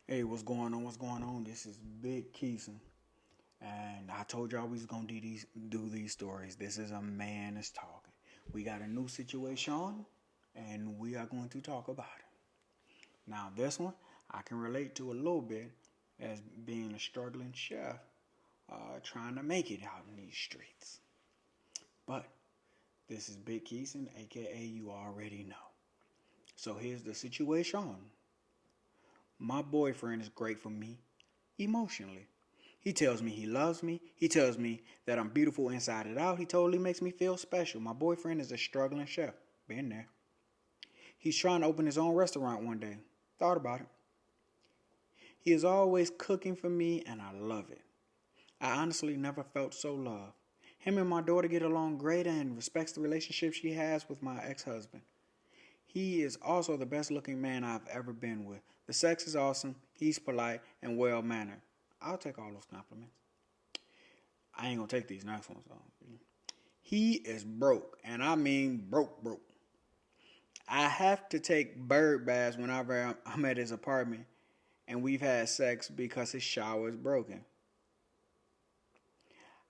Hey, what's going on? What's going on? This is Big Keison, and I told y'all we was gonna do these stories. This is a man that's talking. We got a new situation, and we are going to talk about it. Now, this one I can relate to a little bit as being a struggling chef, trying to make it out in these streets. But this is Big Keison, aka you already know. So here's the situation. My boyfriend is great for me emotionally. He tells me he loves me. He tells me that I'm beautiful inside and out. He totally makes me feel special. My boyfriend is a struggling chef. Been there. He's trying to open his own restaurant one day. Thought about it. He is always cooking for me and I love it. I honestly never felt so loved. Him and my daughter get along great and respects the relationship she has with my ex-husband. He is also the best looking man I've ever been with. The sex is awesome, he's polite and well mannered. I'll take all those compliments. I ain't gonna take these next ones though. He is broke, and I mean broke. I have to take bird baths whenever I'm at his apartment, and we've had sex because his shower is broken.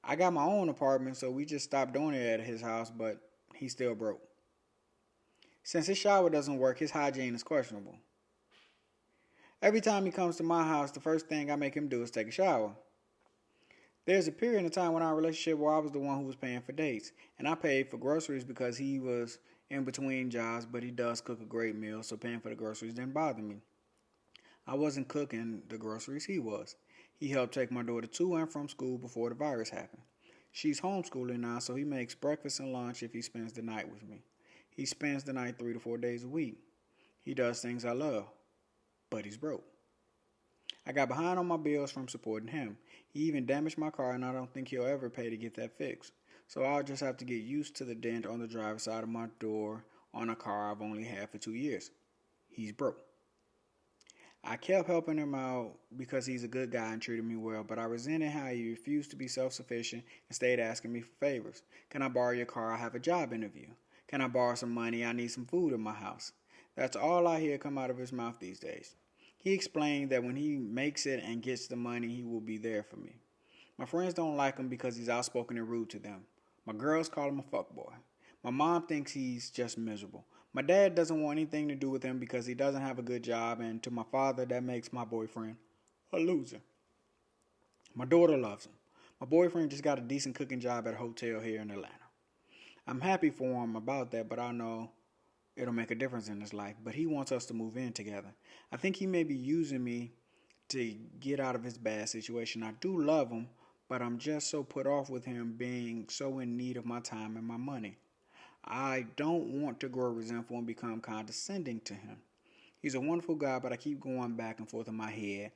I got my own apartment, so we just stopped doing it at his house, but he's still broke. Since his shower doesn't work, his hygiene is questionable. Every time he comes to my house, the first thing I make him do is take a shower. There's a period in time in our relationship where I was the one who was paying for dates, and I paid for groceries because he was in between jobs, but he does cook a great meal, so paying for the groceries didn't bother me. I wasn't cooking the groceries, he was. He helped take my daughter to and from school before the virus happened. She's homeschooling now, so he makes breakfast and lunch if he spends the night with me. He spends the night 3 to 4 days a week. He does things I love, but he's broke. I got behind on my bills from supporting him. He even damaged my car, and I don't think he'll ever pay to get that fixed. So I'll just have to get used to the dent on the driver's side of my door on a car I've only had for 2 years. He's broke. I kept helping him out because he's a good guy and treated me well, but I resented how he refused to be self sufficient and stayed asking me for favors. Can I borrow your car? I have a job interview. Can I borrow some money? I need some food in my house. That's all I hear come out of his mouth these days. He explained that when he makes it and gets the money, he will be there for me. My friends don't like him because he's outspoken and rude to them. My girls call him a fuckboy. My mom thinks he's just miserable. My dad doesn't want anything to do with him because he doesn't have a good job, and to my father, that makes my boyfriend a loser. My daughter loves him. My boyfriend just got a decent cooking job at a hotel here in Atlanta. I'm happy for him about that, but I know it'll make a difference in his life. But he wants us to move in together. I think he may be using me to get out of his bad situation. I do love him, but I'm just so put off with him being so in need of my time and my money. I don't want to grow resentful and become condescending to him. He's a wonderful guy, but I keep going back and forth in my head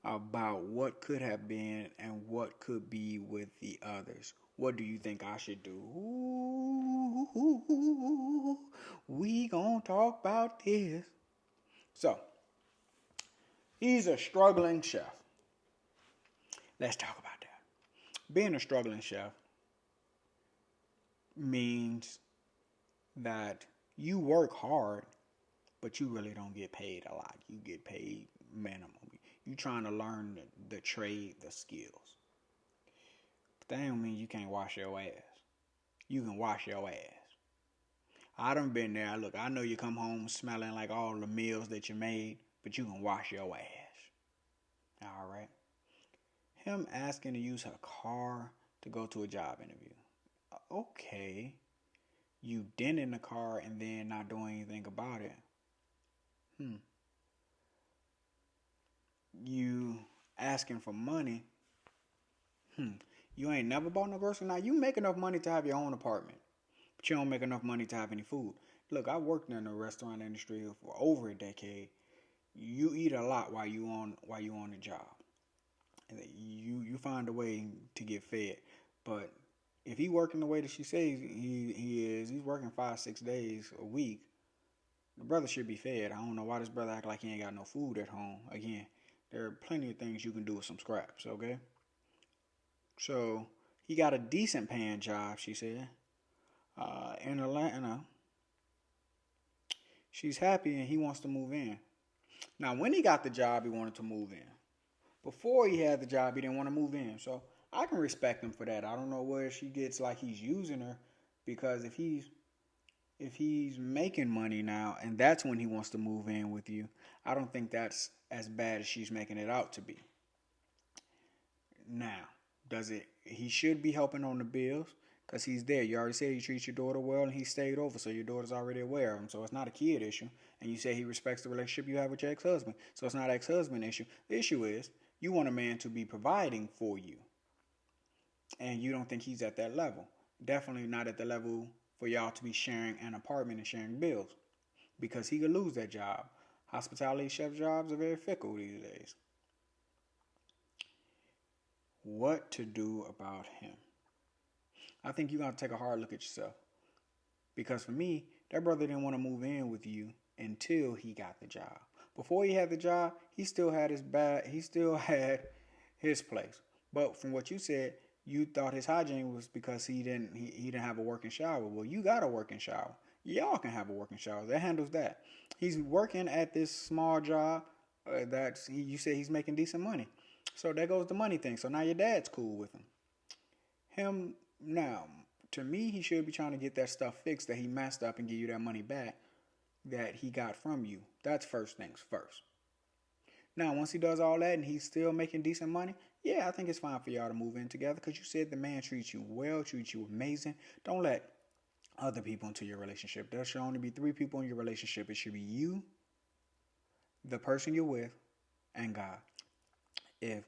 about what could have been and what could be with the others. What do you think I should do? Ooh, we gonna talk about this. So, he's a struggling chef. Let's talk about that. Being a struggling chef means that you work hard, but you really don't get paid a lot. You get paid minimum. You trying to learn the trade, the skills. But that don't mean you can't wash your ass. You can wash your ass. I done been there. Look, I know you come home smelling like all the meals that you made, but you can wash your ass. Alright? Him asking to use her car to go to a job interview. Okay. You dent in the car and then not doing anything about it. You asking for money. You ain't never bought no groceries. Now, you make enough money to have your own apartment, but you don't make enough money to have any food. Look, I worked in the restaurant industry for over a decade. You eat a lot while you on the job. And you find a way to get fed. But if he working the way that she says he's working 5 6 days a week. The brother should be fed. I don't know why this brother act like he ain't got no food at home. Again, there are plenty of things you can do with some scraps. Okay, so he got a decent paying job. She said, in Atlanta. She's happy and he wants to move in. Now, when he got the job, he wanted to move in. Before he had the job, he didn't want to move in. So I can respect him for that. I don't know where she gets like he's using her, because if he's making money now and that's when he wants to move in with you, I don't think that's as bad as she's making it out to be. Now, does it? He should be helping on the bills because he's there. You already said he treats your daughter well and he stayed over, so your daughter's already aware of him. So it's not a kid issue. And you say he respects the relationship you have with your ex-husband, so it's not an ex-husband issue. The issue is you want a man to be providing for you, and you don't think he's at that level. Definitely not at the level for y'all to be sharing an apartment and sharing bills, because he could lose that job. Hospitality chef jobs are very fickle these days. What to do about him? I think you got to take a hard look at yourself. Because for me, that brother didn't want to move in with you until he got the job. Before he had the job, he still had his place. But from what you said, you thought his hygiene was because he didn't have a working shower. Well, you got a working shower. Y'all can have a working shower. That handles that. He's working at this small job. You said he's making decent money. So there goes the money thing. So now your dad's cool with him. Him now, to me, he should be trying to get that stuff fixed that he messed up and give you that money back that he got from you. That's first things first. Now, once he does all that and he's still making decent money, yeah, I think it's fine for y'all to move in together, because you said the man treats you well, treats you amazing. Don't let other people into your relationship. There should only be 3 people in your relationship. It should be you, the person you're with, and God. If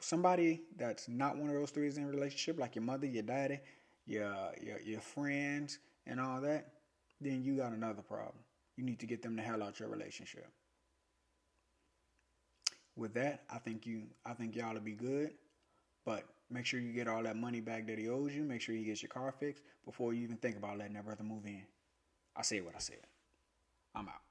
somebody that's not one of those 3 is in a relationship, like your mother, your daddy, your friends, and all that, then you got another problem. You need to get them the hell out your relationship. With that, I think y'all will be good. But make sure you get all that money back that he owes you. Make sure he gets your car fixed before you even think about letting that brother move in. I said what I said. I'm out.